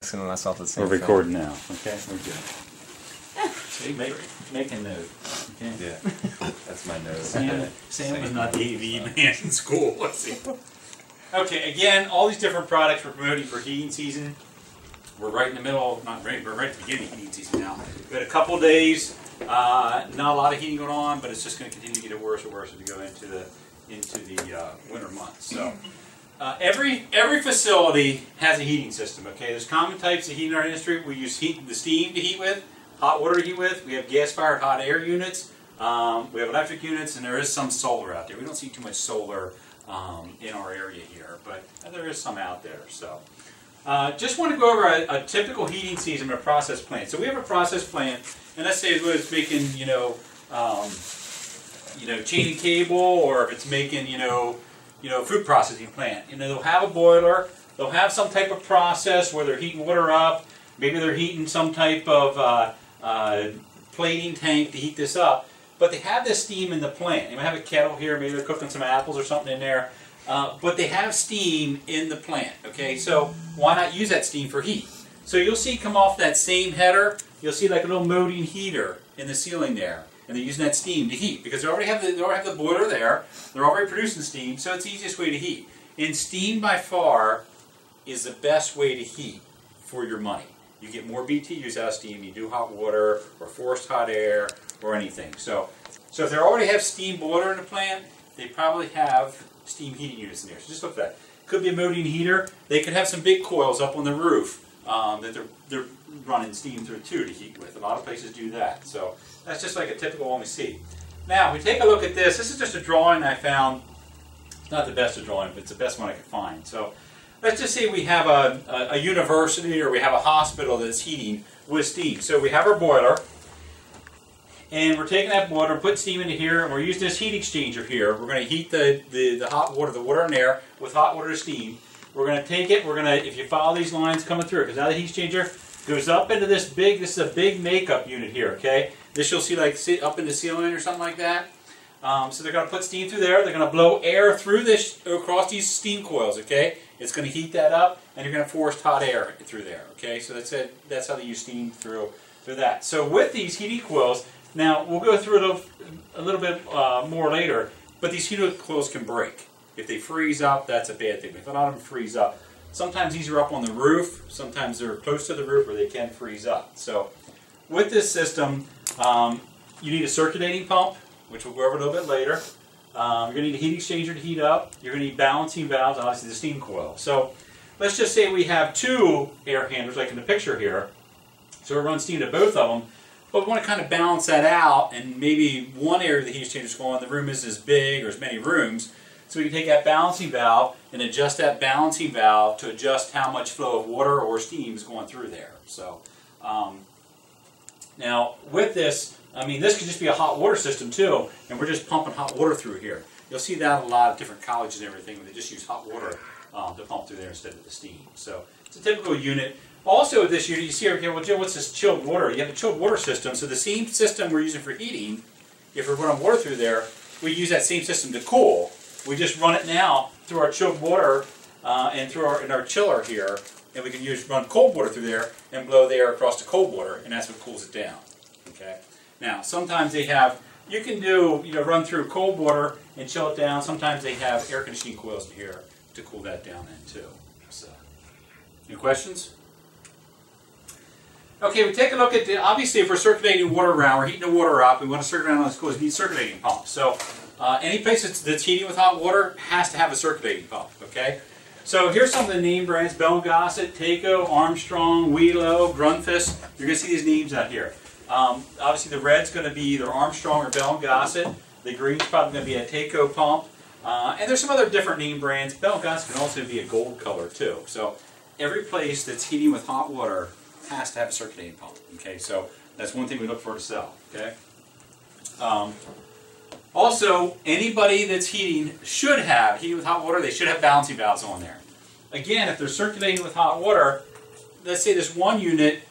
asking myself the same We're thing. recording now. Okay, we're good. See, make a note. Okay. Yeah, that's my note. Sam was not the AV man in school, was he? Okay, again, all these different products we're promoting for heating season. We're right in the middle, we're right at the beginning of heating season now. We had a couple days, not a lot of heating going on, but it's just going to continue to get worse and worse as we go into the winter months. So every facility has a heating system. Okay, there's common types of heat in our industry. We use the steam to heat with, hot water to heat with. We have gas-fired hot air units. We have electric units, and there is some solar out there. We don't see too much solar in our area here, but there is some out there. So just want to go over a typical heating season in a process plant. So we have a process plant, and let's say it's making chain and cable, or if it's making food processing plant. They'll have a boiler. They'll have some type of process where they're heating water up. Maybe they're heating some type of plating tank to heat this up. But they have this steam in the plant. They might have a kettle here. Maybe they're cooking some apples or something in there. But they have steam in the plant. Okay, so why not use that steam for heat? So you'll see come off that same header. You'll see like a little Modine heater in the ceiling there. And they're using that steam to heat because they already have the boiler there. They're already producing steam, so it's the easiest way to heat. And steam by far is the best way to heat for your money. You get more BTUs out of steam. You do hot water or forced hot air or anything. So if they already have steam boiler in the plant, they probably have steam heating units in there. So just look at that. Could be a Modine heater. They could have some big coils up on the roof that they're running steam through too to heat with. A lot of places do that. So that's just like a typical one we see. Now, we take a look at this. This is just a drawing I found. It's not the best of drawing, but it's the best one I could find. So let's just say we have a university or we have a hospital that's heating with steam. So we have our boiler, and we're taking that boiler and putting steam into here, and we're using this heat exchanger here. We're going to heat the hot water, the water and air, with hot water to steam. We're going to take it, if you follow these lines coming through, because now the heat exchanger goes up into this is a big makeup unit here, okay? This you'll see like up in the ceiling or something like that. So they're going to put steam through there. They're going to blow air through this, across these steam coils, okay? It's going to heat that up, and you're going to force hot air through there, okay? So that's it. That's how they use steam through that. So with these heating coils, now we'll go through it a little bit more later, but these heating coils can break. If they freeze up, that's a bad thing. If a lot of them freeze up, sometimes these are up on the roof, sometimes they're close to the roof where they can freeze up. So with this system, you need a circulating pump, which we'll go over a little bit later. You're going to need a heat exchanger to heat up. You're going to need balancing valves, obviously the steam coil. So let's just say we have two air handlers, like in the picture here. So we run steam to both of them. But we want to kind of balance that out, and maybe one area of the heat exchanger is going, the room isn't as big or as many rooms. So we can take that balancing valve and adjust that balancing valve to adjust how much flow of water or steam is going through there. So now with this, this could just be a hot water system too, and we're just pumping hot water through here. You'll see that in a lot of different colleges and everything, where they just use hot water to pump through there instead of the steam. So it's a typical unit. Also with this unit, you see over here, well, Jim, what's this chilled water? You have a chilled water system, so the same system we're using for heating, if we're running water through there, we use that same system to cool. We just run it now through our chilled water and through our chiller here, and we can run cold water through there and blow the air across the cold water, and that's what cools it down. Okay. Now, sometimes they have, you can run through cold water and chill it down. Sometimes they have air conditioning coils in here to cool that down then too. So, any questions? Okay, we take a look at obviously if we're circulating water around, we're heating the water up, we want to circulate around those coils, we need circulating pumps. So any place that's heating with hot water has to have a circulating pump, okay? So here's some of the name brands: Bell & Gossett, Taco, Armstrong, Welo, Grundfos. You're going to see these names out here. Obviously the red's going to be either Armstrong or Bell & Gossett. The green's probably going to be a Taco pump. And there's some other different name brands. Bell & Gossett can also be a gold color too. So every place that's heating with hot water has to have a circulating pump. Okay, so that's one thing we look for to sell. Okay. Also, anybody that's heating with hot water, they should have balancing valves on there. Again, if they're circulating with hot water, let's say this one unit,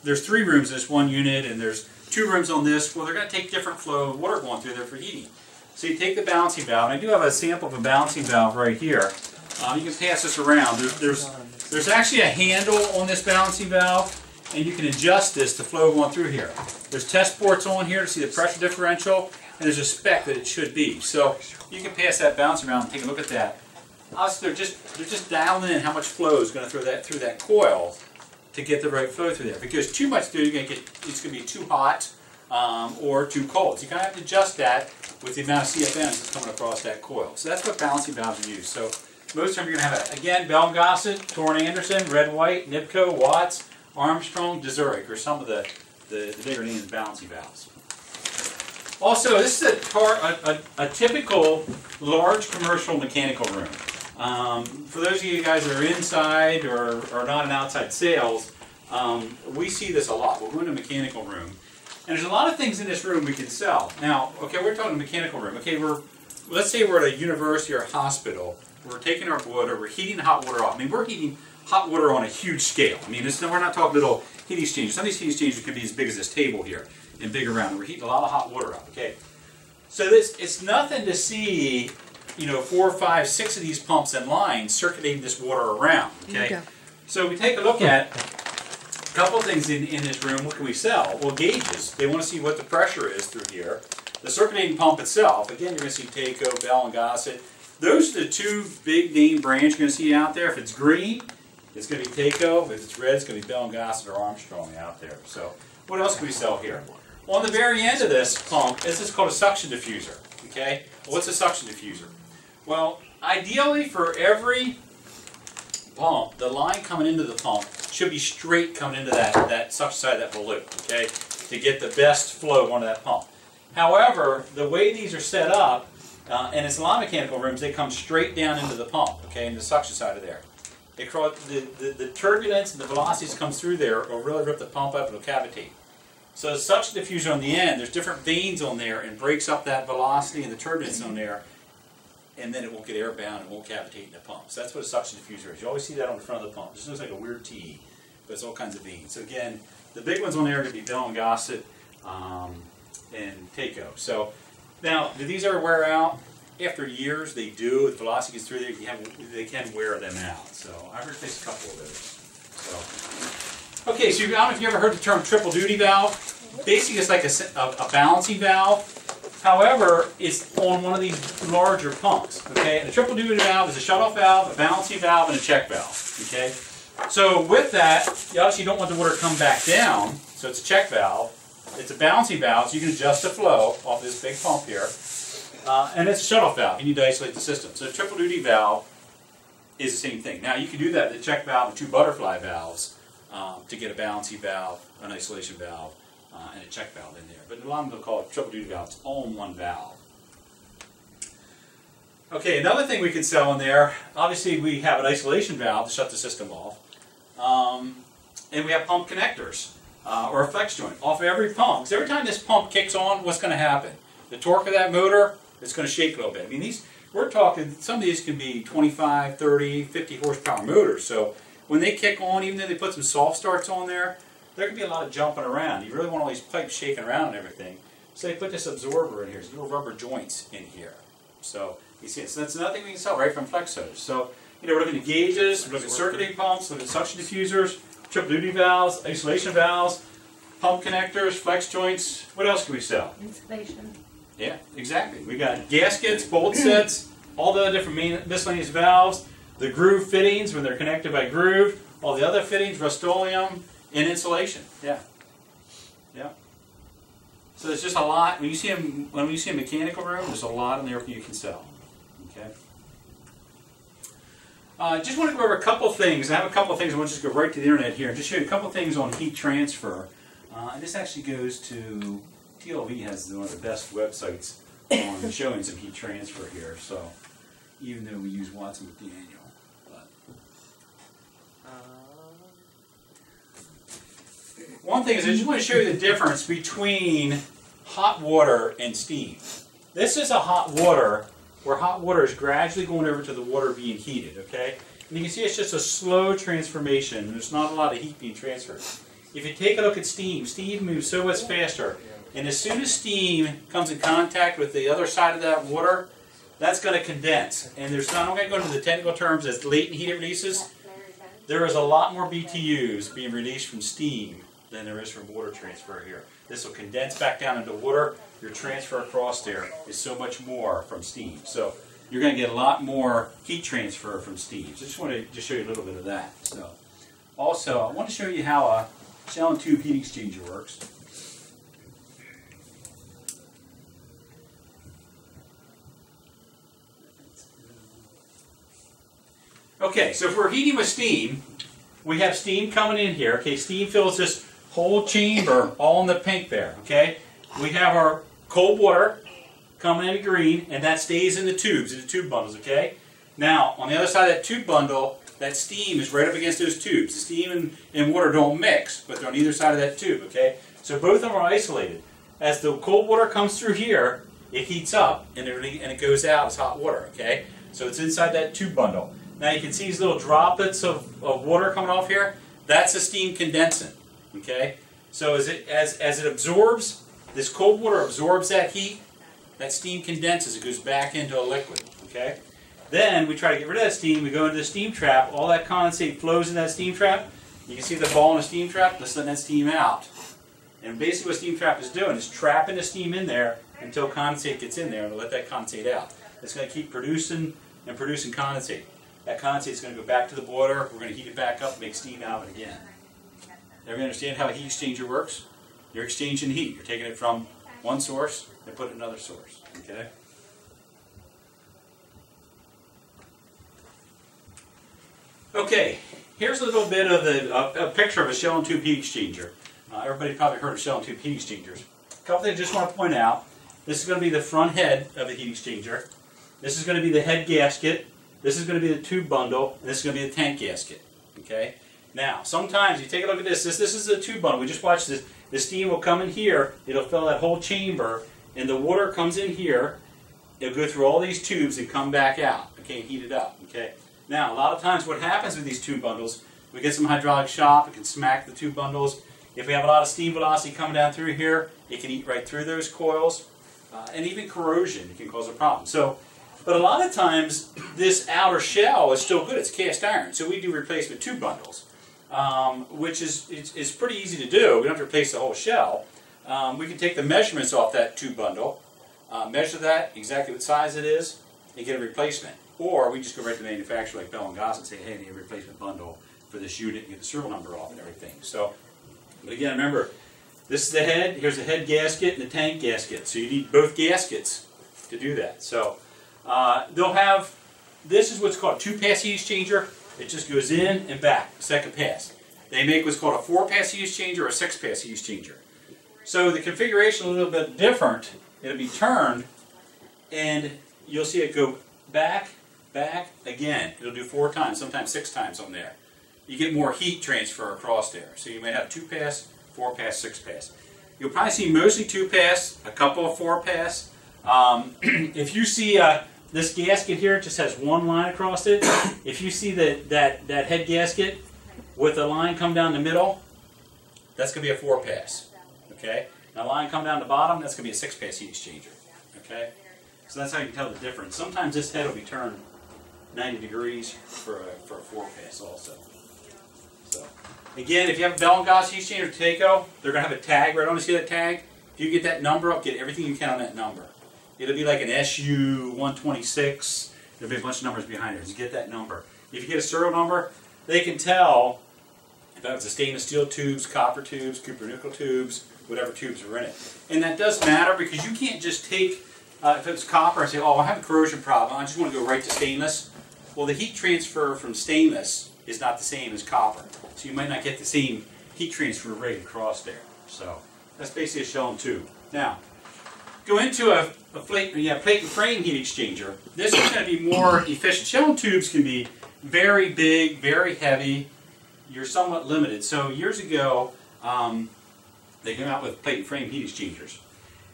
there's 3 rooms in this one unit, and there's 2 rooms on this. Well, they're going to take different flow of water going through there for heating. So you take the balancing valve, and I do have a sample of a balancing valve right here. You can pass this around. There's actually a handle on this balancing valve, and you can adjust this to flow going through here. There's test ports on here to see the pressure differential, and there's a spec that it should be. So you can pass that balancing around and take a look at that. Obviously, they're just dialing in how much flow is going to through that coil to get the right flow through there. Because too much, it's going to be too hot or too cold. So you kind of have to adjust that with the amount of CFMs that's coming across that coil. So that's what balancing valves are used. So most of them you're going to have, again, Bell & Gossett, Thorne Anderson, Red White, Nipco, Watts, Armstrong, Zurich, or some of the bigger names in balancing valves. Also, this is a typical large commercial mechanical room. For those of you guys that are inside or not in outside sales, we see this a lot. We'll go into a mechanical room, and there's a lot of things in this room we can sell. Now, okay, we're talking mechanical room. Okay, let's say we're at a university or a hospital. We're taking our boiler, we're heating hot water off. I mean, we're heating hot water on a huge scale. I mean, we're not talking little heat exchangers. Some of these heat exchangers can be as big as this table here and big around. We're heating a lot of hot water up. Okay, so it's nothing to see, 4, 5, 6 of these pumps in line circulating this water around. Okay, so we take a look at a couple things in this room. What can we sell? Well, gauges. They want to see what the pressure is through here. The circulating pump itself. Again, you're going to see Taco, Bell & Gossett. Those are the two big name brands you're going to see out there. If it's green, it's going to be Taco. If it's red, it's going to be Bell & Gossett or Armstrong out there. So what else can we sell here? On the very end of this pump, this is called a suction diffuser. Okay? Well, what's a suction diffuser? Well, ideally for every pump, the line coming into the pump should be straight coming into that suction side of that balloon, okay, to get the best flow onto that pump. However, the way these are set up, and it's a lot of mechanical rooms, they come straight down into the pump, okay, in the suction side of there. The turbulence and the velocities that comes through there will really rip the pump up and it'll cavitate. So the suction diffuser on the end, there's different vanes on there and breaks up that velocity and the turbulence on there, and then it won't get airbound and won't cavitate in the pump. So that's what a suction diffuser is. You always see that on the front of the pump. It just looks like a weird T, but it's all kinds of vanes. So again, the big ones on there are going to be Bell & Gossett and Taco. So now, do these ever wear out? After years, they do. If the velocity gets through there, they can wear them out. So I've replaced a couple of those. So, okay, so I don't know if you ever heard the term triple duty valve. Basically, it's like a balancing valve. However, it's on one of these larger pumps. Okay, and a triple duty valve is a shutoff valve, a balancing valve, and a check valve. Okay, so with that, you obviously don't want the water to come back down. So it's a check valve. It's a balancing valve, so you can adjust the flow off this big pump here. And it's a shutoff valve. You need to isolate the system. So a triple duty valve is the same thing. Now you can do that with a check valve and 2 butterfly valves to get a balancing valve, an isolation valve, and a check valve in there. But a lot of them will call it triple duty valve. It's all in one valve. Okay, another thing we can sell in there, obviously we have an isolation valve to shut the system off. And we have pump connectors or a flex joint off every pump. Because every time this pump kicks on, what's going to happen? The torque of that motor is going to shake a little bit. I mean, we're talking, some of these can be 25, 30, 50 horsepower motors. So when they kick on, even though they put some soft starts on there, there can be a lot of jumping around. You really want all these pipes shaking around and everything. So they put this absorber in here, these little rubber joints in here. So you see it. So that's another thing we can sell right from Flex Hose. So we're looking at gauges, we're looking at circuiting pumps, looking at suction diffusers, triple duty valves, isolation valves, pump connectors, flex joints. What else can we sell? Insulation. Yeah, exactly. We got gaskets, bolt sets, all the different miscellaneous valves, the groove fittings when they're connected by groove, all the other fittings, Rust-Oleum, and insulation. Yeah. Yeah. So there's just a lot. When you see a mechanical room, there's a lot in there you can sell. Okay. Just want to go over a couple things. I have a couple of things. I want to just go right to the internet here and just show you a couple of things on heat transfer. And this actually goes to TLV has one of the best websites on showing some heat transfer here. So even though we use Watson McDaniel, but one thing is I just want to show you the difference between hot water and steam. This is a hot water where hot water is gradually going over to the water being heated, okay? And you can see it's just a slow transformation. There's not a lot of heat being transferred. If you take a look at steam, steam moves so much faster. And as soon as steam comes in contact with the other side of that water, that's going to condense. And there's not, I'm going to go into the technical terms as latent heat it releases. There is a lot more BTUs being released from steam than there is from water transfer here. This will condense back down into water. Your transfer across there is so much more from steam. So you're going to get a lot more heat transfer from steam. So I just want to just show you a little bit of that. So also, I want to show you how a shell and tube heat exchanger works. Okay, so if we're heating with steam, we have steam coming in here. Okay, steam fills this whole chamber, all in the pink there. Okay, we have our cold water coming into green, and that stays in the tubes, in the tube bundles. Okay, now on the other side of that tube bundle, that steam is right up against those tubes. The steam and water don't mix, but they're on either side of that tube. Okay, so both of them are isolated. As the cold water comes through here, it heats up and it goes out as hot water. Okay, so it's inside that tube bundle. Now you can see these little droplets of water coming off here. That's a steam condensant. Okay, so as it absorbs, this cold water absorbs that heat. That steam condenses. It goes back into a liquid. Okay, then we try to get rid of that steam. We go into the steam trap. All that condensate flows in that steam trap. You can see the ball in the steam trap. Let's let that steam out. And basically, what steam trap is doing is trapping the steam in there until condensate gets in there, and let that condensate out. It's going to keep producing and producing condensate. That condensate is going to go back to the boiler. We're going to heat it back up and make steam out of it again. Everybody understand how a heat exchanger works? You're exchanging heat. You're taking it from one source and putting it in another source. Okay? Okay, here's a little bit of a picture of a shell and tube heat exchanger. Everybody probably heard of shell and tube heat exchangers. A couple things I just want to point out. This is going to be the front head of the heat exchanger. This is going to be the head gasket. This is going to be the tube bundle, and this is going to be the tank gasket. Okay. Now, sometimes you take a look at this. This is the tube bundle. We just watched this. The steam will come in here. It'll fill that whole chamber, and the water comes in here. It'll go through all these tubes and come back out. Okay, and heat it up. Okay. Now, a lot of times, what happens with these tube bundles? We get some hydraulic shock. It can smack the tube bundles. If we have a lot of steam velocity coming down through here, it can eat right through those coils, and even corrosion can cause a problem. So. But a lot of times, this outer shell is still good. It's cast iron. So we do replacement tube bundles, which is pretty easy to do. We don't have to replace the whole shell. We can take the measurements off that tube bundle, measure that, exactly what size it is, and get a replacement. Or we just go right to the manufacturer like Bell & Goss and say, hey, I need a replacement bundle for this unit and get the serial number off and everything. So, but again, remember, this is the head. Here's the head gasket and the tank gasket. So you need both gaskets to do that. So. They'll have, this is what's called a 2-pass heat exchanger. It just goes in and back, second pass. They make what's called a 4-pass heat exchanger or a 6-pass heat exchanger. So the configuration is a little bit different. It'll be turned, and you'll see it go back, back, again. It'll do 4 times, sometimes 6 times on there. You get more heat transfer across there. So you may have 2-pass, 4-pass, 6-pass. You'll probably see mostly 2-pass, a couple of 4-pass. If you see this gasket here, it just has one line across it. If you see that head gasket with a line come down the middle, that's going to be a 4-pass. Okay? Now, a line come down the bottom, that's going to be a 6-pass heat exchanger. Okay? So that's how you can tell the difference. Sometimes this head will be turned 90 degrees for a 4-pass also. So, again, if you have a Bell & Goss heat exchanger Taco, they're going to have a tag right on. You see that tag? If you get that number up, get everything you can on that number. It'll be like an SU-126. There'll be a bunch of numbers behind it. Just get that number. If you get a serial number, they can tell if that was a stainless steel tubes, copper tubes, cupronickel tubes, whatever tubes are in it. And that does matter because you can't just take, if it's copper, and say, oh, I have a corrosion problem. I just want to go right to stainless. Well, the heat transfer from stainless is not the same as copper. So you might not get the same heat transfer rate across there. So that's basically a shell and tube. Now, go into a plate and frame heat exchanger. This is going to be more efficient. Shell and tubes can be very big, very heavy. You're somewhat limited. So years ago, they came out with plate and frame heat exchangers.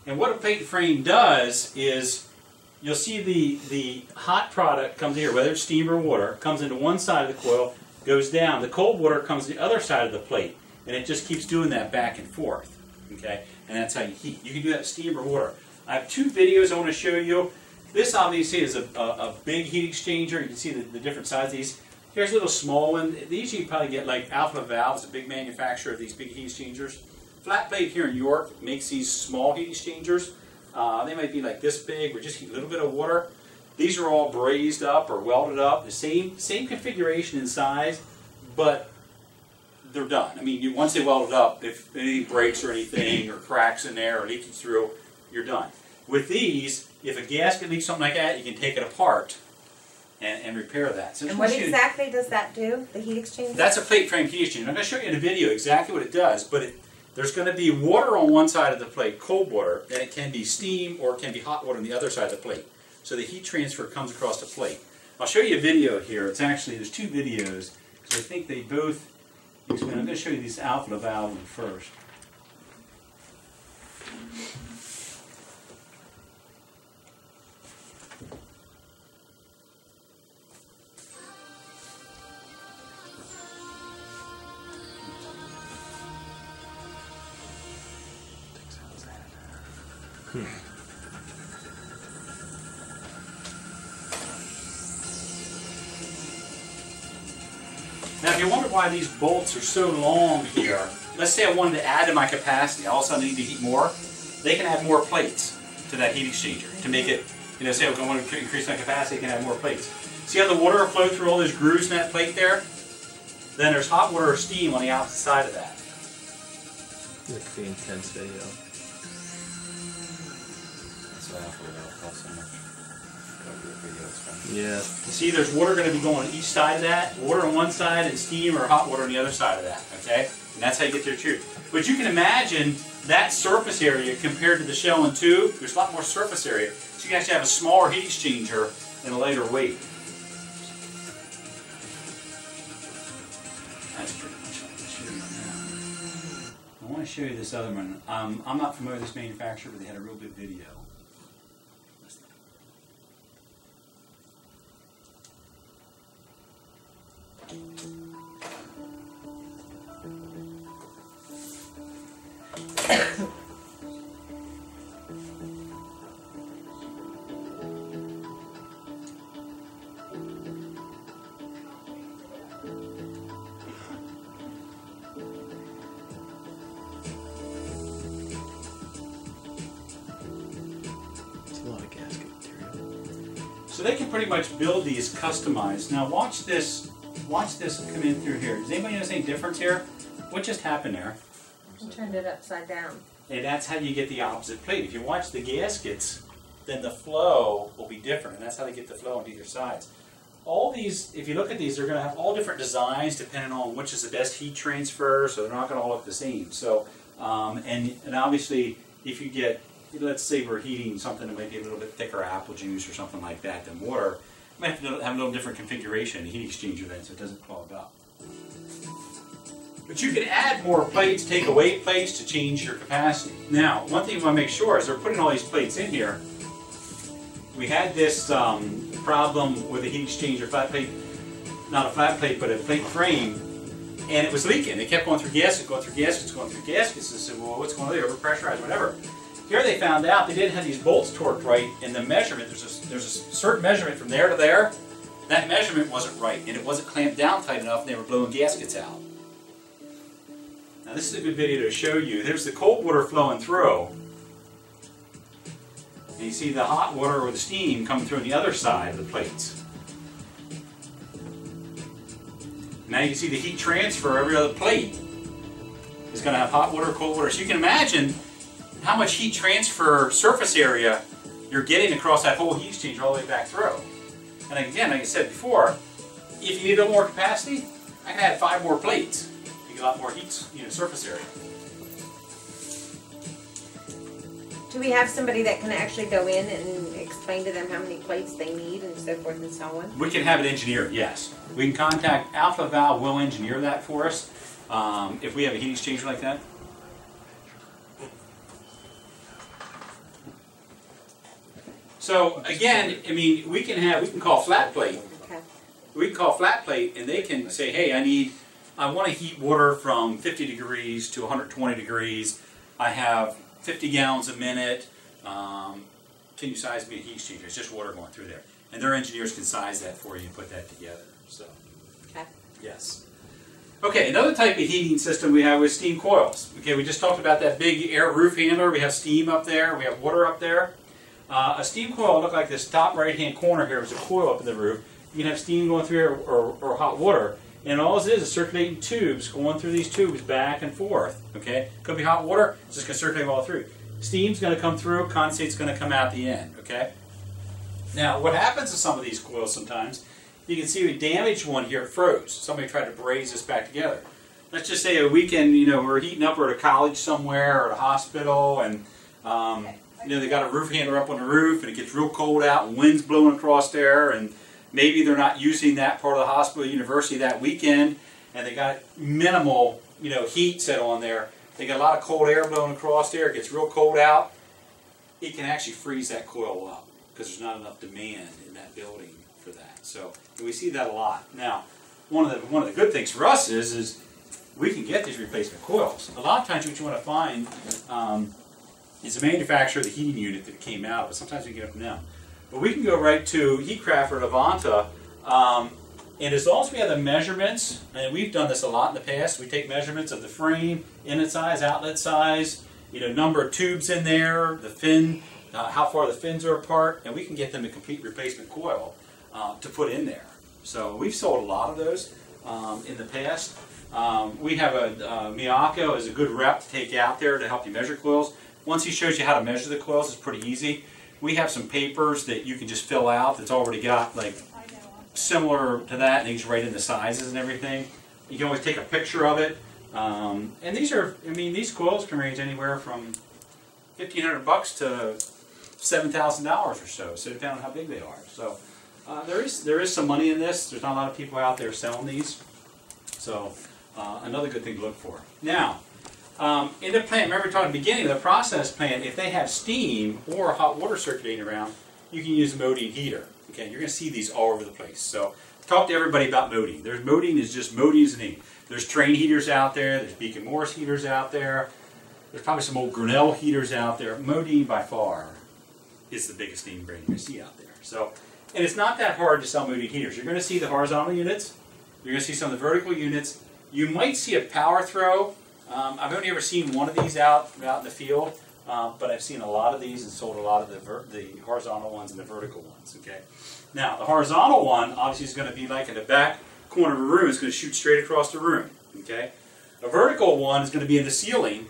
And what a plate and frame does is, you'll see the hot product comes here, whether it's steam or water, comes into one side of the coil, goes down. The cold water comes to the other side of the plate, and it just keeps doing that back and forth. Okay, and that's how you heat. You can do that with steam or water. I have 2 videos I want to show you. This obviously is a big heat exchanger. You can see the different sizes of these. Here's a little small one. These you probably get like Alpha Valve is a big manufacturer of these big heat exchangers. Flat Plate here in York makes these small heat exchangers. They might be like this big, or just heat a little bit of water. These are all brazed up or welded up. The same configuration and size, but they're done. I mean, once they weld it up, if anything breaks or anything, or cracks in there, or leaking through, you're done. With these, if a gasket leaks, something like that, you can take it apart and repair that. So and what exactly does that do, the heat exchanger? That's a plate frame heat exchanger. I'm going to show you in a video exactly what it does, but there's going to be water on one side of the plate, cold water, and it can be steam or it can be hot water on the other side of the plate. So the heat transfer comes across the plate. I'll show you a video here. It's actually, there's two videos, because I think they both explain. I'm going to show you this Alpha Valve one first. Now, if you wonder why these bolts are so long here, let's say I wanted to add to my capacity, all of a sudden I need to heat more, they can add more plates to that heat exchanger to make it, you know, say I want to increase my capacity, they can add more plates. See how the water will flow through all those grooves in that plate there? Then there's hot water or steam on the opposite side of that. Look at the intense video. That's why Alpha Valve costs so much. Video expense. Yeah. See, there's water going to be going on each side of that, water on one side and steam or hot water on the other side of that, okay? And that's how you get to the truth. But you can imagine that surface area compared to the shell and tube, there's a lot more surface area. So you can actually have a smaller heat exchanger and a lighter weight. That's pretty much what I'm showing you now. I want to show you this other one. I'm not familiar with this manufacturer, but they had a real good video. So they can pretty much build these customized. Now watch this come in through here. Does anybody notice any difference here? What just happened there? You turned it upside down. And that's how you get the opposite plate. If you watch the gaskets, then the flow will be different, and that's how they get the flow on either sides. All these, if you look at these, they're going to have all different designs depending on which is the best heat transfer, so they're not going to all look the same. So, and obviously, if you get, let's say we're heating something that might be a little bit thicker apple juice or something like that than water, you might have to have a little different configuration in the heat exchanger then so it doesn't clog up. But you can add more plates, take away plates to change your capacity. Now, one thing you want to make sure is they're putting all these plates in here. We had this problem with a heat exchanger flat plate, not a flat plate, but a plate frame, and it was leaking. It kept going through gaskets, going through gaskets, going through gaskets. And said, well, what's going on there? Overpressurized, whatever. Here they found out they didn't have these bolts torqued right, and the measurement, there's a certain measurement from there to there. That measurement wasn't right, and it wasn't clamped down tight enough, and they were blowing gaskets out. Now this is a good video to show you. There's the cold water flowing through. And you see the hot water or the steam coming through on the other side of the plates. Now you can see the heat transfer. Every other plate is going to have hot water, cold water. So you can imagine how much heat transfer surface area you're getting across that whole heat exchanger all the way back through. And again, like I said before, if you need a little more capacity, I can add 5 more plates. You get a lot more heat, surface area. Do we have somebody that can actually go in and explain to them how many plates they need and so forth and so on? We can have it engineered, yes. We can contact Alpha Valve, will engineer that for us if we have a heat exchanger like that. So again, I mean, we can call flat plate. Okay. We can call flat plate, and they can say, hey, I want to heat water from 50 degrees to 120 degrees. I have 50 gallons a minute. can you size me a heat exchanger? It's just water going through there. And their engineers can size that for you and put that together. So, Okay. yes. Okay, another type of heating system we have is steam coils. Okay, we just talked about that big air roof handler. We have steam up there. We have water up there. A steam coil will look like this top right-hand corner here is a coil up in the roof. You can have steam going through here or hot water. And all it is circulating tubes going through these tubes back and forth. Okay, could be hot water. It's just going to circulate all through. Steam's going to come through. Condensate's going to come out the end. Okay. Now, what happens to some of these coils sometimes? You can see we damaged one here. It froze. Somebody tried to braze this back together. Let's just say a weekend. We're heating up. We're at a college somewhere or at a hospital, and they got a roof handler up on the roof, and it gets real cold out, and wind's blowing across there, and maybe they're not using that part of the hospital or university that weekend, and they got minimal, heat set on there. They got a lot of cold air blowing across there. It gets real cold out. It can actually freeze that coil up because there's not enough demand in that building for that. So we see that a lot. Now, one of the good things for us is we can get these replacement coils. A lot of times, what you want to find is the manufacturer of the heating unit that it came out of. But sometimes we can get it from them. But we can go right to Heatcraft or Levanta, and as long as we have the measurements, and we've done this a lot in the past, we take measurements of the frame, inlet size, outlet size, number of tubes in there, the fin, how far the fins are apart, and we can get them a complete replacement coil to put in there. So we've sold a lot of those in the past. We have Miyako is a good rep to take out there to help you measure coils. Once he shows you how to measure the coils, it's pretty easy. We have some papers that you can just fill out that's already got like similar to that, and you just write in the sizes and everything. You can always take a picture of it. And these coils can range anywhere from $1,500 to $7,000 or so depending on how big they are. So there is some money in this. There's not a lot of people out there selling these. So another good thing to look for. Now, in the plant, remember we talked at the beginning, the process plant, if they have steam or hot water circulating around, you can use a Modine heater. Okay, you're going to see these all over the place. So talk to everybody about Modine. Modine is just Modine's name. There's Trane heaters out there. There's Beacon Morris heaters out there. There's probably some old Grinnell heaters out there. Modine by far is the biggest name brand you see out there. So, and it's not that hard to sell Modine heaters. You're going to see the horizontal units. You're going to see some of the vertical units. You might see a power throw. I've only ever seen one of these out in the field, but I've seen a lot of these and sold a lot of the horizontal ones and the vertical ones. Okay. Now the horizontal one obviously is going to be like in the back corner of a room. It's going to shoot straight across the room. Okay. A vertical one is going to be in the ceiling,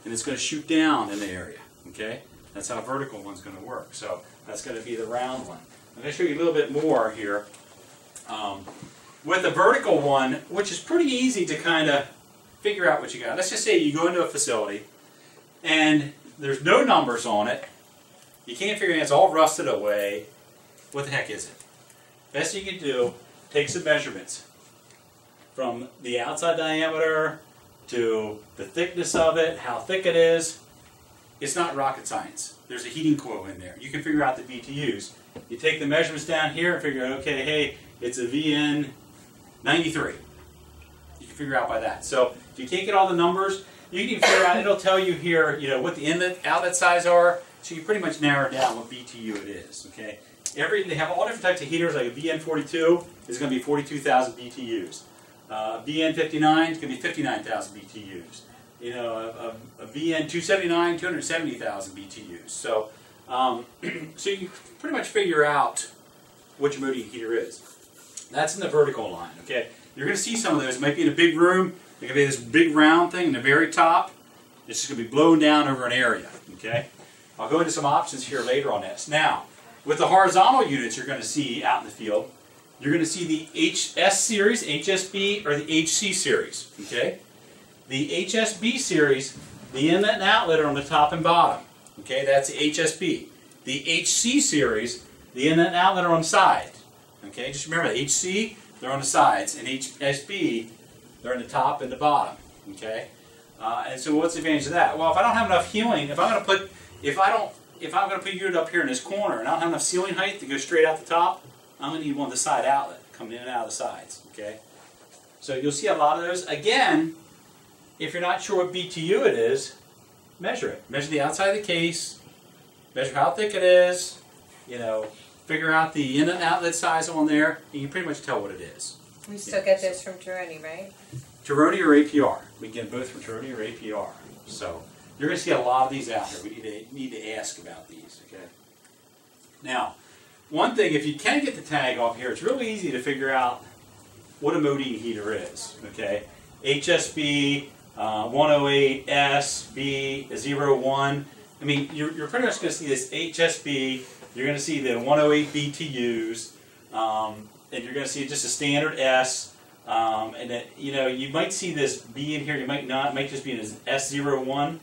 and it's going to shoot down in the area. Okay. That's how a vertical one's going to work. So that's going to be the round one. I'm going to show you a little bit more here. With the vertical one, which is pretty easy to kind of figure out what you got. Let's just say you go into a facility and there's no numbers on it. You can't figure it out. It's all rusted away. What the heck is it? Best you can do, take some measurements from the outside diameter to the thickness of it, how thick it is. It's not rocket science. There's a heating coil in there. You can figure out the BTUs. You take the measurements down here and figure out, okay, hey, it's a VN 93. You can figure out by that. So if you can't get all the numbers, you can figure out, it'll tell you here, what the inlet, outlet size are, so you pretty much narrow down what BTU it is, okay? They have all different types of heaters, like a VN42 is going to be 42,000 BTUs. VN59 is going to be 59,000 BTUs. A VN279, 270,000 BTUs. So, so you can pretty much figure out what your Modine heater is. That's in the vertical line, okay? You're going to see some of those. It might be in a big room. There could be this big round thing in the very top. It's just going to be blown down over an area, okay? I'll go into some options here later on this. Now, with the horizontal units you're going to see out in the field, you're going to see the HS series, HSB, or the HC series, okay? The HSB series, the inlet and outlet are on the top and bottom, okay? That's the HSB. The HC series, the inlet and outlet are on the side, okay? Just remember, the HC, they're on the sides, and HSB, they're on the top and the bottom, okay? And so what's the advantage of that? Well, if I don't have enough healing, if I'm going to put a unit up here in this corner and I don't have enough ceiling height to go straight out the top, I'm going to need one of the side outlet coming in and out of the sides, okay? So you'll see a lot of those. Again, if you're not sure what BTU it is, measure it. Measure the outside of the case, measure how thick it is, you know, figure out the in and outlet size on there, and you can pretty much tell what it is. We still get those from Tironi, right? Tironi or APR. We get both from Tironi or APR. So you're going to see a lot of these out there. We need to ask about these, okay? Now, one thing, if you can get the tag off here, it's really easy to figure out what a Modine heater is, okay? HSB 108SB01. I mean, you're pretty much going to see this HSB. You're going to see the 108 BTUs, and you're going to see just a standard S. And then, you know, you might see this B in here. You might not. It might just be an S01.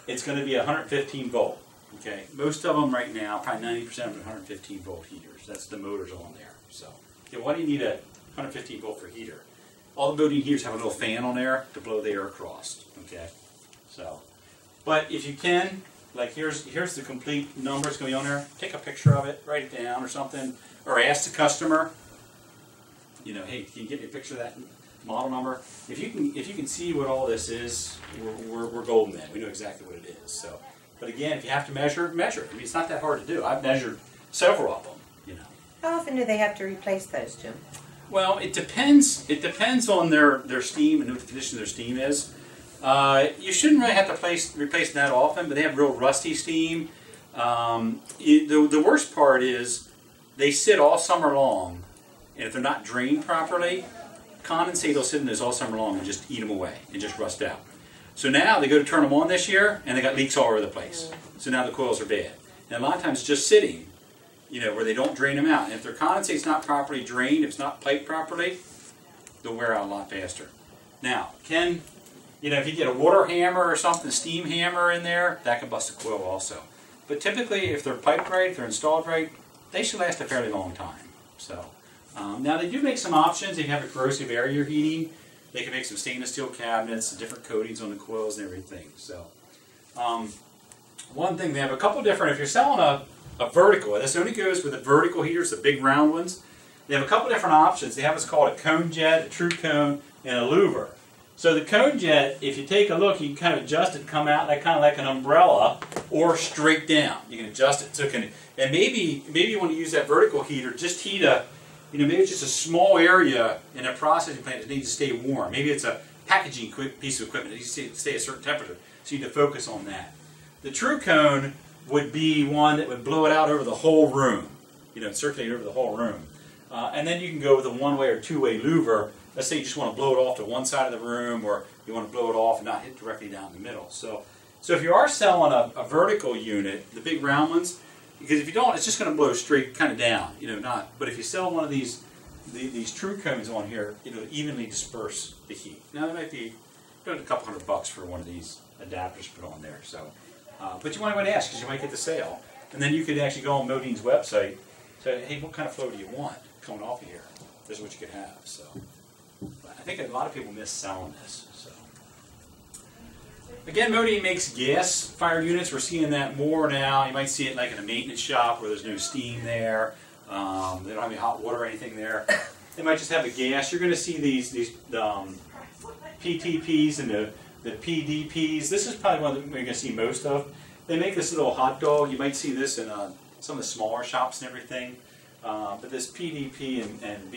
It's going to be 115 volt. Okay, most of them right now, probably 90% of them are 115 volt heaters. That's the motors on there. So, yeah, why do you need a 115 volt for heater? All the Modine heaters have a little fan on there to blow the air across. Okay, so, but if you can, like here's the complete number. It's going to be on there. Take a picture of it, write it down or something, or ask the customer. You know, hey, can you get me a picture of that model number? If you can see what all this is, we're golden then. We know exactly what it is. So. But again, if you have to measure, measure. I mean, it's not that hard to do. I've measured several of them, you know. How often do they have to replace those, Jim? Well, it depends. It depends on their steam and what the condition their steam is. You shouldn't really have to replace that often, but they have real rusty steam. The worst part is they sit all summer long, and if they're not drained properly, condensate will sit in those all summer long and just eat them away and just rust out. So now they go to turn them on this year, and they got leaks all over the place. So now the coils are bad. And a lot of times just sitting, you know, where they don't drain them out. And if their condensate's not properly drained, if it's not piped properly, they'll wear out a lot faster. Now, you know, if you get a water hammer or something, steam hammer in there, that can bust a coil also. But typically, if they're piped right, if they're installed right, they should last a fairly long time. So, now they do make some options. If you have a corrosive area heating, they can make some stainless steel cabinets, different coatings on the coils and everything. So, one thing, they have a couple different, if you're selling a vertical, this only goes with the vertical heaters, the big round ones. They have a couple different options. They have what's called a cone jet, a true cone, and a louver. So the cone jet, if you take a look, you can kind of adjust it, come out like kind of like an umbrella, or straight down. You can adjust it so it can, and maybe you want to use that vertical heater, just heat a, you know, maybe it's just a small area in a processing plant that needs to stay warm. Maybe it's a packaging piece of equipment that needs to stay at a certain temperature, so you need to focus on that. The true cone would be one that would blow it out over the whole room, you know, circulate over the whole room. And then you can go with a one-way or two-way louver. Let's say you just want to blow it off to one side of the room, or you want to blow it off and not hit directly down the middle. So if you are selling a vertical unit, the big round ones, because if you don't, it's just going to blow straight kind of down, you know, not. But if you sell one of these true cones on here, it'll evenly disperse the heat. Now, they might be a couple $100 for one of these adapters to put on there. So, but you want to ask, because you might get the sale. And then you could actually go on Modine's website, say, hey, what kind of flow do you want coming off of here? This is what you could have. So, I think a lot of people miss selling this. So, again, Modine makes gas-fired units. We're seeing that more now. You might see it like in a maintenance shop where there's no steam there. They don't have any hot water or anything there. They might just have the gas. You're going to see these PTPs and the PDPs. This is probably one that we're going to see most of. They make this little hot dog. You might see this in some of the smaller shops and everything. But this PDP and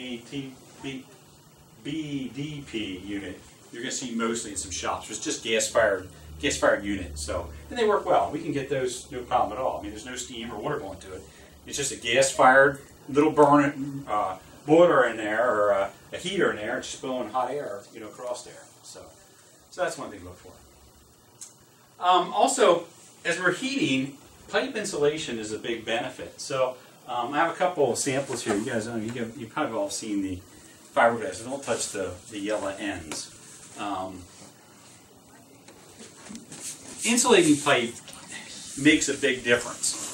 BDP unit, you're going to see mostly in some shops. It's just gas-fired units. So, and they work well. We can get those, no problem at all. I mean, there's no steam or water going to it. It's just a gas-fired little boiler in there, or a heater in there, just blowing hot air, you know, across there. So that's one thing to look for. Also, as we're heating, pipe insulation is a big benefit. So I have a couple of samples here. You guys, you've probably all seen the fiberglass. Don't touch the yellow ends. Insulating pipe makes a big difference.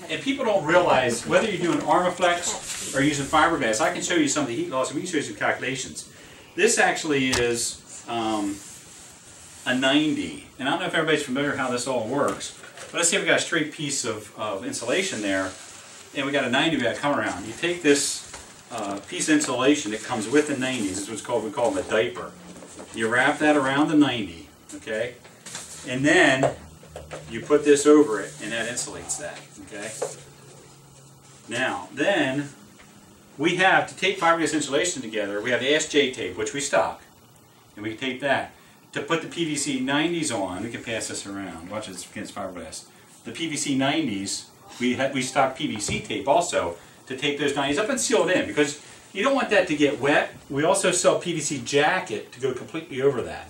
And people don't realize, whether you're doing Armaflex or using fiberglass, I can show you some of the heat loss, and we can show you some calculations. This actually is a 90. And I don't know if everybody's familiar with how this all works, but let's say we got a straight piece of insulation there, and we got a 90 we got to come around. You take this piece of insulation that comes with the 90s, this is what's called, we call them a diaper. You wrap that around the 90, okay? And then you put this over it, and that insulates that. Okay. Now, then we have to tape fiberglass insulation together. We have the SJ tape, which we stock, and we can tape that. To put the PVC 90s on, we can pass this around. Watch this against fiberglass. The PVC 90s, we stock PVC tape also to tape those 90s up and seal it in, because you don't want that to get wet. We also sell PVC jacket to go completely over that.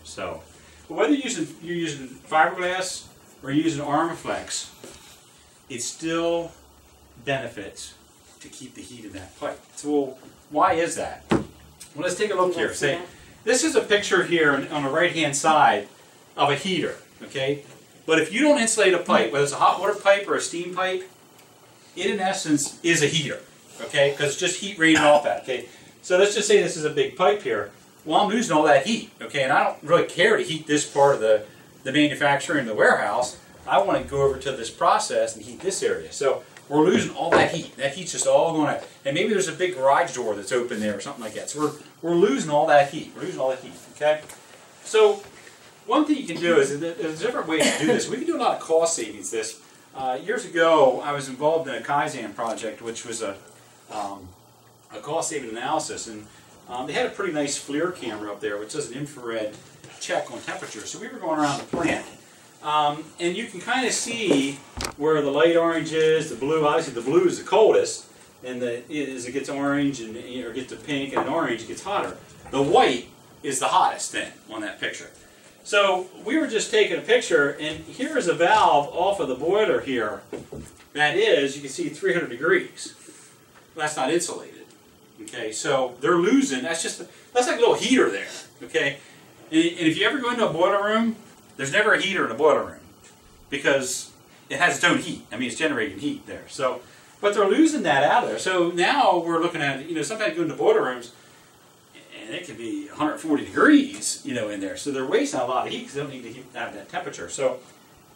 So, but whether you're using fiberglass or you're using Armaflex, it still benefits to keep the heat in that pipe. So, well, why is that? Well, let's take a look here. Say, this is a picture here on the right-hand side of a heater, okay? But if you don't insulate a pipe, whether it's a hot water pipe or a steam pipe, it in essence is a heater, okay? Because it's just heat raining off that, okay? So let's just say this is a big pipe here. Well, I'm losing all that heat, okay? And I don't really care to heat this part of the manufacturer in the warehouse. I want to go over to this process and heat this area. So we're losing all that heat. That heat's just all going to, and maybe there's a big garage door that's open there or something like that. So we're losing all that heat. We're losing all that heat, okay? So one thing you can do is, there's different ways to do this. We can do a lot of cost savings this. Years ago, I was involved in a Kaizen project, which was a cost saving analysis, and they had a pretty nice FLIR camera up there, which does an infrared check on temperature. So we were going around the plant, and you can kind of see where the light orange is, the blue. Obviously, the blue is the coldest, and as it gets orange and or gets to pink and orange, it gets hotter. The white is the hottest then on that picture. So we were just taking a picture, and here is a valve off of the boiler here. That is, you can see 300 degrees. That's not insulated. Okay, so they're losing. That's like a little heater there. Okay, and if you ever go into a boiler room, there's never a heater in a boiler room because it has its own heat. I mean, it's generating heat there. So, but they're losing that out of there. So now we're looking at, sometimes you go into boiler rooms, and it can be 140 degrees, in there. So they're wasting a lot of heat because they don't need to have that temperature. So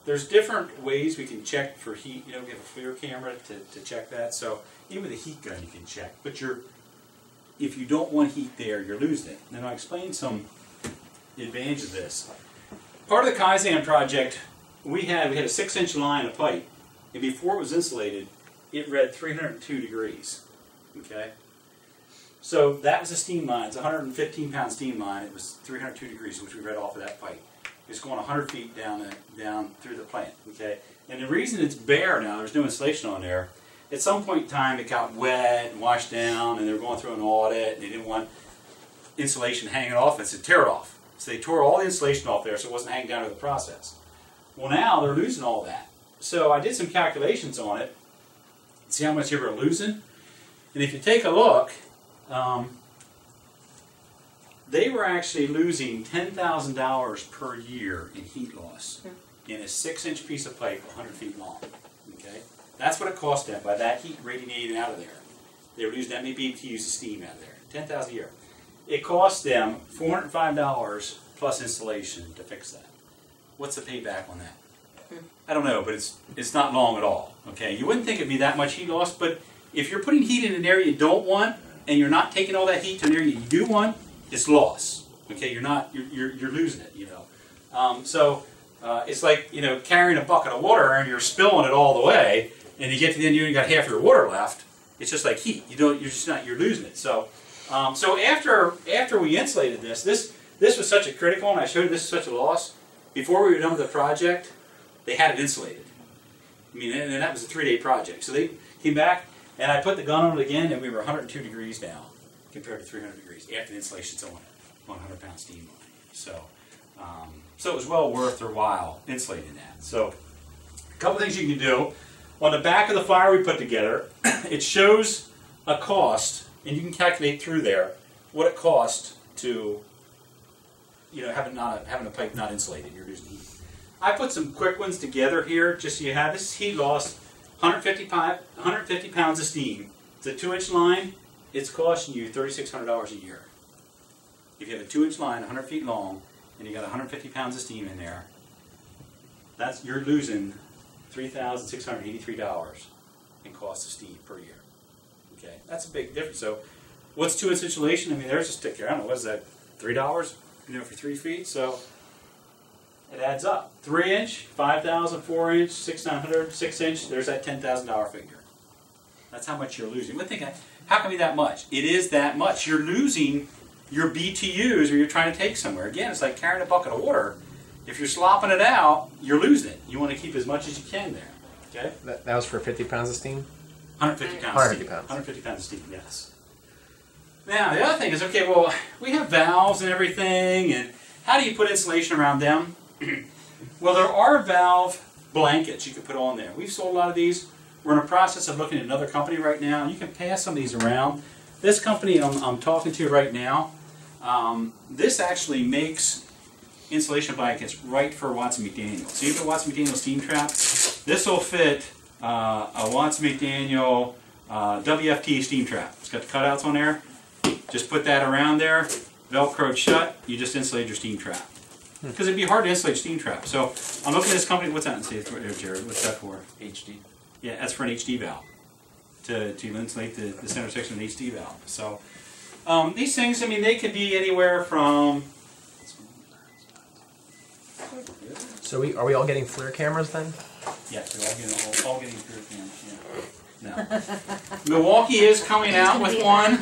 there's different ways we can check for heat. We have a FLIR camera to check that. So even with a heat gun, you can check. But if you don't want heat there, you're losing it. And I'll explain some advantage of this. Part of the Kaizen project, we had a 6-inch line of pipe, and before it was insulated, it read 302 degrees. Okay. So that was a steam line. It's a 115-pound steam line. It was 302 degrees, which we read off of that pipe. It's going 100 feet down through the plant. Okay, and the reason it's bare now, there's no insulation on there. At some point in time, it got wet and washed down, and they were going through an audit, and they didn't want insulation hanging off, and said tear it off. So they tore all the insulation off there, so it wasn't hanging down to the process. Well, now they're losing all that. So I did some calculations on it. See how much you were losing, and if you take a look. They were actually losing $10,000 per year in heat loss in a 6-inch piece of pipe 100 feet long. Okay, that's what it cost them by that heat radiating out of there. They were using that many BTUs of steam out of there. $10,000 a year. It cost them $405 plus installation to fix that. What's the payback on that? I don't know, but it's not long at all. Okay, you wouldn't think it'd be that much heat loss, but if you're putting heat in an area you don't want, and you're not taking all that heat to an area you do want, it's loss. Okay, you're losing it. It's like carrying a bucket of water and you're spilling it all the way, and you get to the end, you only got half your water left. It's just like heat. You're losing it. So after we insulated this was such a critical, and I showed you this is such a loss. Before we were done with the project, they had it insulated. I mean, and that was a 3-day project. So they came back. And I put the gun on it again, and we were 102 degrees now compared to 300 degrees after the insulation's on it, 100-pound steam line. So it was well worth their while insulating that. So a couple things you can do. On the back of the flyer we put together, it shows a cost, and you can calculate through there what it costs to having a pipe not insulated. You're losing heat. I put some quick ones together here, just so you have this heat loss. 150 pounds of steam. It's a 2-inch line. It's costing you $3,600 a year. If you have a 2-inch line, 100 feet long, and you got 150 pounds of steam in there, you're losing $3,683 in cost of steam per year. Okay, that's a big difference. So, what's 2-inch insulation? I mean, there's a stick here. I don't know, what is that? $3? For 3 feet. So, It adds up. 3 inch, 5,000, 4 inch, 6,900, 6 inch. There's that $10,000 figure. That's how much you're losing. But think, how can it be that much? It is that much. You're losing your BTUs, or you're trying to take somewhere. Again, it's like carrying a bucket of water. If you're slopping it out, you're losing it. You want to keep as much as you can there. Okay? That was for 50 pounds of steam? 150 pounds. 150 pounds. 150 pounds of steam, yes. Now, the other thing is, okay, well, we have valves and everything, and how do you put insulation around them? Well, there are valve blankets you can put on there. We've sold a lot of these. We're in a process of looking at another company right now. You can pass some of these around. This company I'm talking to right now, this actually makes insulation blankets right for Watson McDaniel. So you have a Watson McDaniel steam trap. This will fit a Watson McDaniel WFT steam trap. It's got the cutouts on there. Just put that around there, Velcroed shut. You just insulate your steam trap. Because it'd be hard to insulate a steam trap. So I'm looking at this company. What's that? Let's see, Jared. What's that for? HD. Yeah, that's for an HD valve. To insulate the center section of an HD valve. So these things, I mean, they could be anywhere from. So are we all getting FLIR cameras then? Yeah, they're all getting clear cameras. Yeah. No. Milwaukee is coming out with one.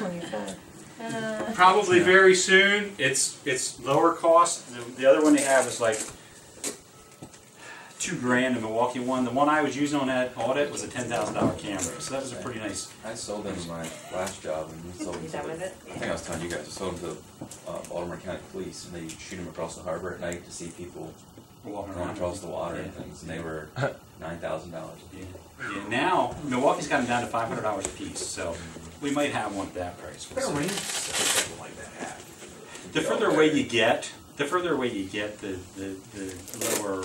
Probably very soon. It's lower cost. The other one they have is like $2,000. The Milwaukee one. The one I was using on that audit was a $10,000 camera. So that was a pretty nice. I sold them my last job, and we sold them. You done with it? I think I was telling you guys, I sold them to Baltimore County Police, and they shoot them across the harbor at night to see people Walking going around across the water and things, and they were $9,000. Yeah. Yeah. Now Milwaukee's gotten down to $500 a piece. So we might have one at that price. We'll see. Something like that. The further away you get, the lower.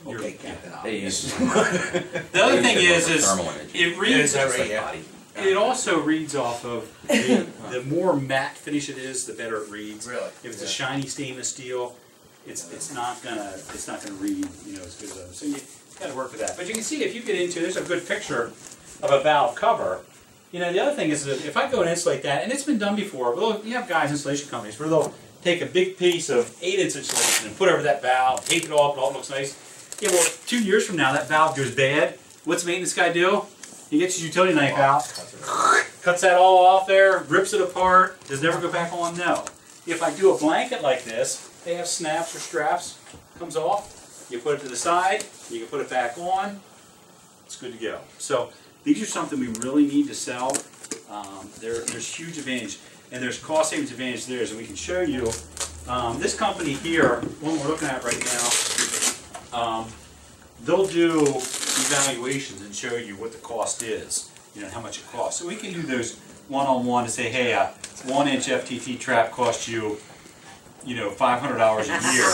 Your, Okay, Captain They Obvious. used The other thing is thermal image. it reads. Is that right? Yeah. It also reads off of the more matte finish it is, the better it reads. Really? If it's a Yeah. shiny stainless steel, it's not gonna read as good as those. So you got to work with that. But you can see if you get into, there's a good picture of a valve cover. The other thing is that if I go and insulate that, and it's been done before, but you have guys, installation companies, where they'll take a big piece of 8-inch insulation and put over that valve, tape it off, it all looks nice. Yeah, well, 2 years from now, that valve goes bad. What's the maintenance guy do? He gets his utility knife out, cuts that all off there, rips it apart, does it ever go back on? No. If I do a blanket like this, they have snaps or straps, comes off, you put it to the side, you can put it back on, it's good to go. So these are something we really need to sell. There's huge advantage, and there's cost savings advantage there, and we can show you. This company here, one we're looking at right now, they'll do evaluations and show you what the cost is, how much it costs. So we can do those one-on-one to say, hey, a 1-inch FTT trap costs you, $500 a year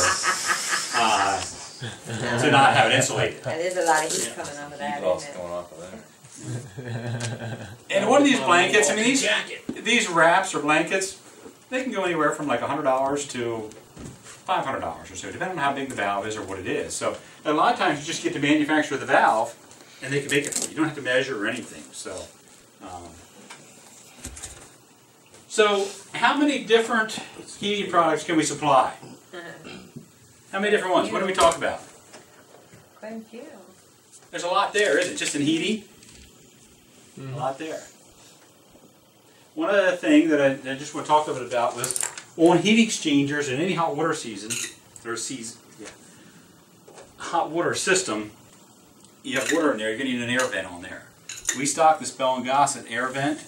to not have it insulated. That is a lot of heat coming off of that, Costs isn't it? going off of that. And one of these blankets, these wraps or blankets, they can go anywhere from like $100 to $500 or so, depending on how big the valve is or what it is. So a lot of times you just get the manufacturer of the valve, and they can make it for you. You don't have to measure or anything. So how many different heating products can we supply? How many different ones? What do we talk about? Quite a few. There's a lot there, isn't it? Just in heating? A lot there. One other thing that I just want to talk a little bit about was on heat exchangers in any hot water season, or hot water system, you have water in there, you're going to need an air vent on there. We stock this Bell & Gossett air vent,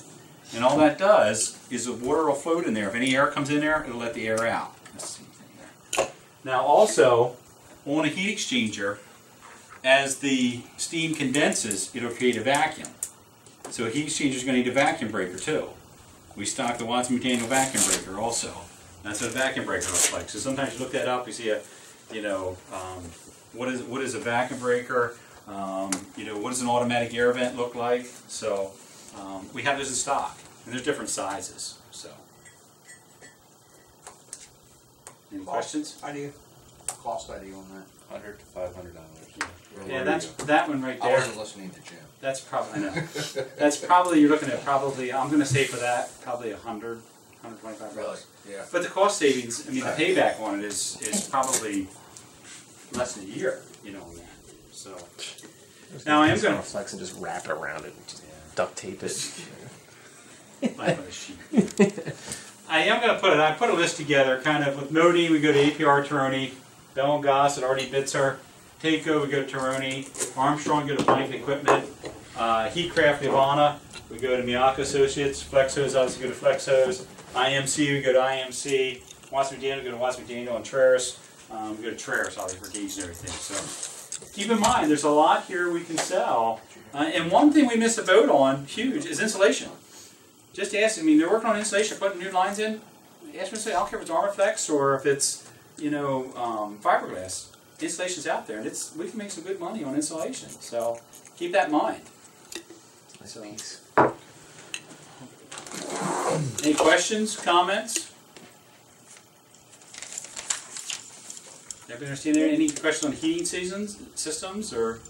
and all that does is the water will float in there. If any air comes in there, it'll let the air out. That's the same thing there. Now also, on a heat exchanger, as the steam condenses, it'll create a vacuum. So a heat exchanger is going to need a vacuum breaker too. We stock the Watson McDaniel vacuum breaker also. That's what a vacuum breaker looks like. So sometimes you look that up, you see what is a vacuum breaker? What does an automatic air vent look like? So we have those in stock, and there's different sizes. So, any questions? Cost idea on that. $100 to $500. Yeah, that's that one right I there. wasn't listening to Jim. That's probably, I know. That's probably, you're looking at probably, I'm going to say for that, probably $100, $125. Really? Yeah. But the cost savings, the payback on it is probably less than a year, you know, on that. So now I am going to flex and just wrap it around it, and just duct tape it. I'm a sheet. I am going to put it. I put a list together, kind of with Modi. We go to APR Taroni, Bell and Goss at RD Bitzer, Takeo we go to Taroni, Armstrong we go to Blanket Equipment, Heatcraft Nirvana we go to Miyako Associates, Flexos obviously go to Flexos, IMC we go to IMC, Watts McDaniel we go to Watts McDaniel and Traris. We go to Traris obviously for gauge and everything. So keep in mind, there's a lot here we can sell. And one thing we missed a boat on, huge, is insulation. Just ask, I mean, they're working on insulation, putting new lines in. Ask me to say, I don't care if it's Armaflex or if it's, you know, fiberglass. Insulation's out there, and we can make some good money on insulation. So keep that in mind. So, any questions, comments? Everybody understand any questions on heating systems, or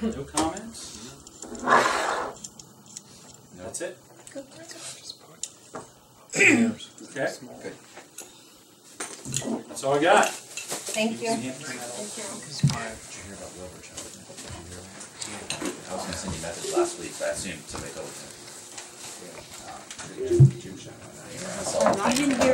no comments? That's it. Okay. That's all I got. Thank you. Did you hear about Wilbur Children? I was gonna send you a message last week, but I assumed somebody told you. Jim shot on that. Yeah, I saw it. I didn't hear